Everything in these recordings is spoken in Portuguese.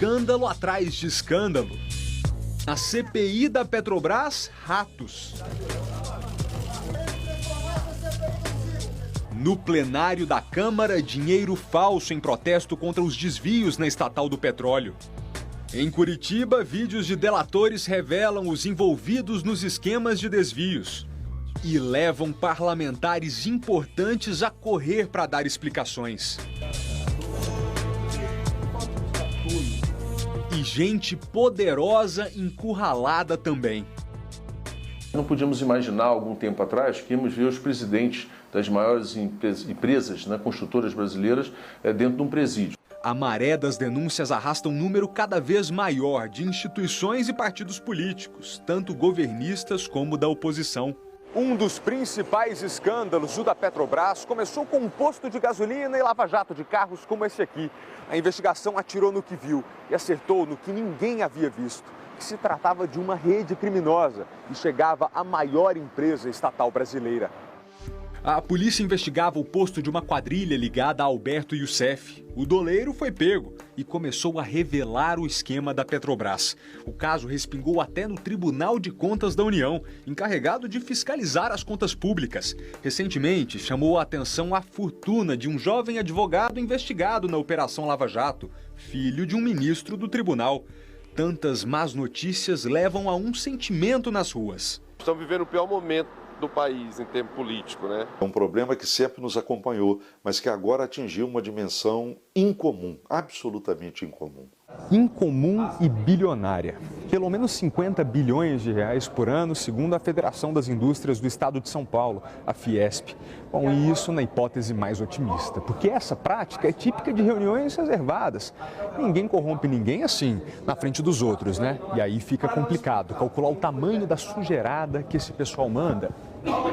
escândalo atrás de escândalo. Na CPI da Petrobras, ratos. No plenário da Câmara, dinheiro falso em protesto contra os desvios na estatal do petróleo. Em Curitiba, vídeos de delatores revelam os envolvidos nos esquemas de desvios e levam parlamentares importantes a correr para dar explicações. E gente poderosa encurralada também. Não podíamos imaginar, algum tempo atrás, que íamos ver os presidentes das maiores empresas, construtoras brasileiras, dentro de um presídio. A maré das denúncias arrasta um número cada vez maior de instituições e partidos políticos, tanto governistas como da oposição. Um dos principais escândalos, o da Petrobras, começou com um posto de gasolina e lava-jato de carros como esse aqui. A investigação atirou no que viu e acertou no que ninguém havia visto, que se tratava de uma rede criminosa e chegava à maior empresa estatal brasileira. A polícia investigava o posto de uma quadrilha ligada a Alberto Youssef. O doleiro foi pego e começou a revelar o esquema da Petrobras. O caso respingou até no Tribunal de Contas da União, encarregado de fiscalizar as contas públicas. Recentemente, chamou a atenção a fortuna de um jovem advogado investigado na Operação Lava Jato, filho de um ministro do tribunal. Tantas más notícias levam a um sentimento nas ruas. Estamos vivendo o pior momento do país em tempo político, né? É um problema que sempre nos acompanhou, mas que agora atingiu uma dimensão incomum, absolutamente incomum. Incomum e bilionária. Pelo menos 50 bilhões de reais por ano, segundo a Federação das Indústrias do Estado de São Paulo, a Fiesp. Bom, e isso na hipótese mais otimista, porque essa prática é típica de reuniões reservadas. Ninguém corrompe ninguém assim, na frente dos outros, né? E aí fica complicado calcular o tamanho da sujeirada que esse pessoal manda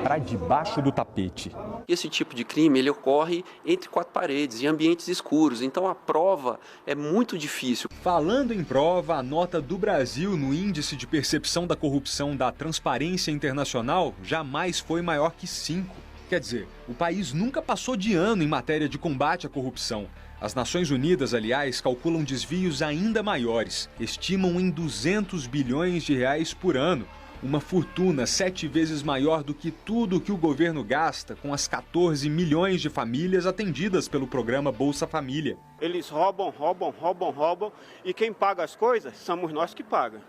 para debaixo do tapete. Esse tipo de crime ele ocorre entre quatro paredes, em ambientes escuros, então a prova é muito difícil. Falando em prova, a nota do Brasil no Índice de Percepção da Corrupção da Transparência Internacional jamais foi maior que 5. Quer dizer, o país nunca passou de ano em matéria de combate à corrupção. As Nações Unidas, aliás, calculam desvios ainda maiores, estimam em 200 bilhões de reais por ano. Uma fortuna 7 vezes maior do que tudo que o governo gasta com as 14 milhões de famílias atendidas pelo programa Bolsa Família. Eles roubam e quem paga as coisas somos nós que pagamos.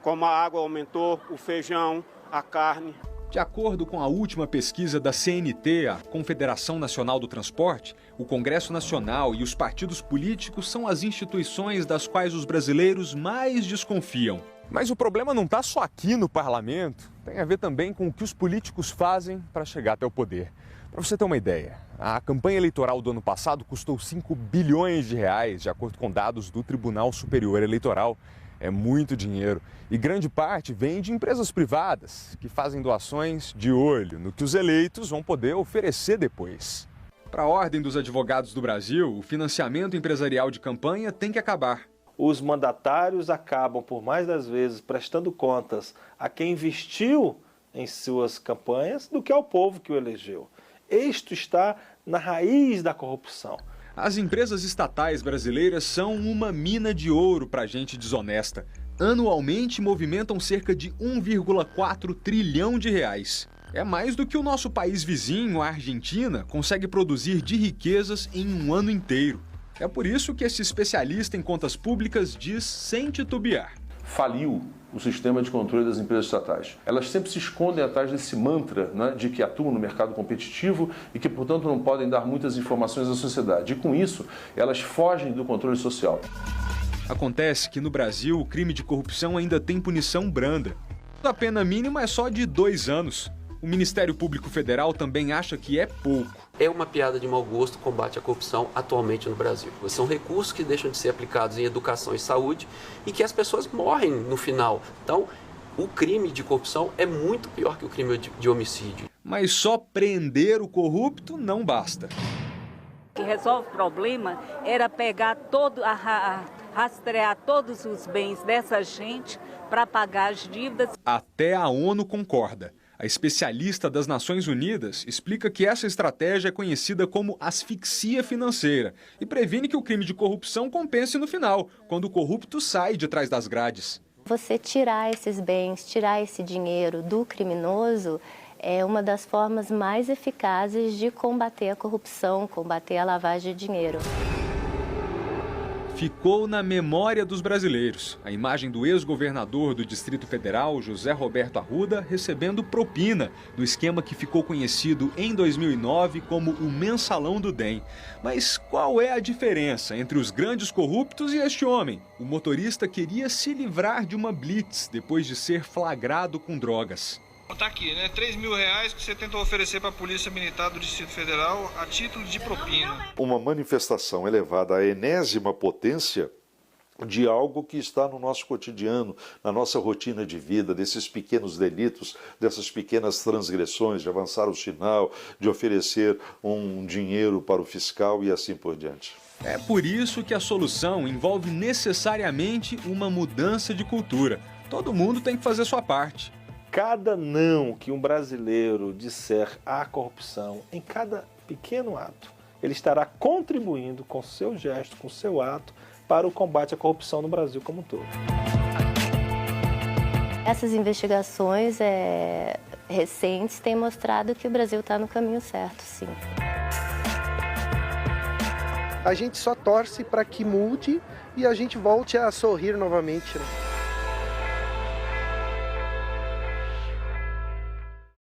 Como a água aumentou, o feijão, a carne. De acordo com a última pesquisa da CNT, a Confederação Nacional do Transporte, o Congresso Nacional e os partidos políticos são as instituições das quais os brasileiros mais desconfiam. Mas o problema não está só aqui no parlamento, tem a ver também com o que os políticos fazem para chegar até o poder. Para você ter uma ideia, a campanha eleitoral do ano passado custou 5 bilhões de reais, de acordo com dados do Tribunal Superior Eleitoral. É muito dinheiro e grande parte vem de empresas privadas que fazem doações de olho no que os eleitos vão poder oferecer depois. Para a Ordem dos Advogados do Brasil, o financiamento empresarial de campanha tem que acabar. Os mandatários acabam, por mais das vezes, prestando contas a quem investiu em suas campanhas do que ao povo que o elegeu. Isto está na raiz da corrupção. As empresas estatais brasileiras são uma mina de ouro para gente desonesta. Anualmente movimentam cerca de 1,4 trilhão de reais. É mais do que o nosso país vizinho, a Argentina, consegue produzir de riquezas em um ano inteiro. É por isso que esse especialista em contas públicas diz sem titubear. Faliu o sistema de controle das empresas estatais. Elas sempre se escondem atrás desse mantra, de que atuam no mercado competitivo e que, portanto, não podem dar muitas informações à sociedade. E, com isso, elas fogem do controle social. Acontece que, no Brasil, o crime de corrupção ainda tem punição branda. A pena mínima é só de 2 anos. O Ministério Público Federal também acha que é pouco. É uma piada de mau gosto o combate à corrupção atualmente no Brasil. São recursos que deixam de ser aplicados em educação e saúde e que as pessoas morrem no final. Então, o crime de corrupção é muito pior que o crime de homicídio. Mas só prender o corrupto não basta. O que resolve o problema era pegar rastrear todos os bens dessa gente para pagar as dívidas. Até a ONU concorda. A especialista das Nações Unidas explica que essa estratégia é conhecida como asfixia financeira e previne que o crime de corrupção compense no final, quando o corrupto sai de trás das grades. Você tirar esses bens, tirar esse dinheiro do criminoso é uma das formas mais eficazes de combater a corrupção, combater a lavagem de dinheiro. Ficou na memória dos brasileiros a imagem do ex-governador do Distrito Federal, José Roberto Arruda, recebendo propina no esquema que ficou conhecido em 2009 como o Mensalão do DEM. Mas qual é a diferença entre os grandes corruptos e este homem? O motorista queria se livrar de uma blitz depois de ser flagrado com drogas. Tá aqui, né? R$3.000 que você tentou oferecer para a Polícia Militar do Distrito Federal a título de propina. Uma manifestação elevada à enésima potência de algo que está no nosso cotidiano, na nossa rotina de vida, desses pequenos delitos, dessas pequenas transgressões, de avançar o sinal, de oferecer um dinheiro para o fiscal e assim por diante. É por isso que a solução envolve necessariamente uma mudança de cultura. Todo mundo tem que fazer sua parte. Cada não que um brasileiro disser à corrupção, em cada pequeno ato, ele estará contribuindo com seu gesto, com seu ato, para o combate à corrupção no Brasil como um todo. Essas investigações recentes têm mostrado que o Brasil está no caminho certo, sim. A gente só torce para que mude e a gente volte a sorrir novamente, né?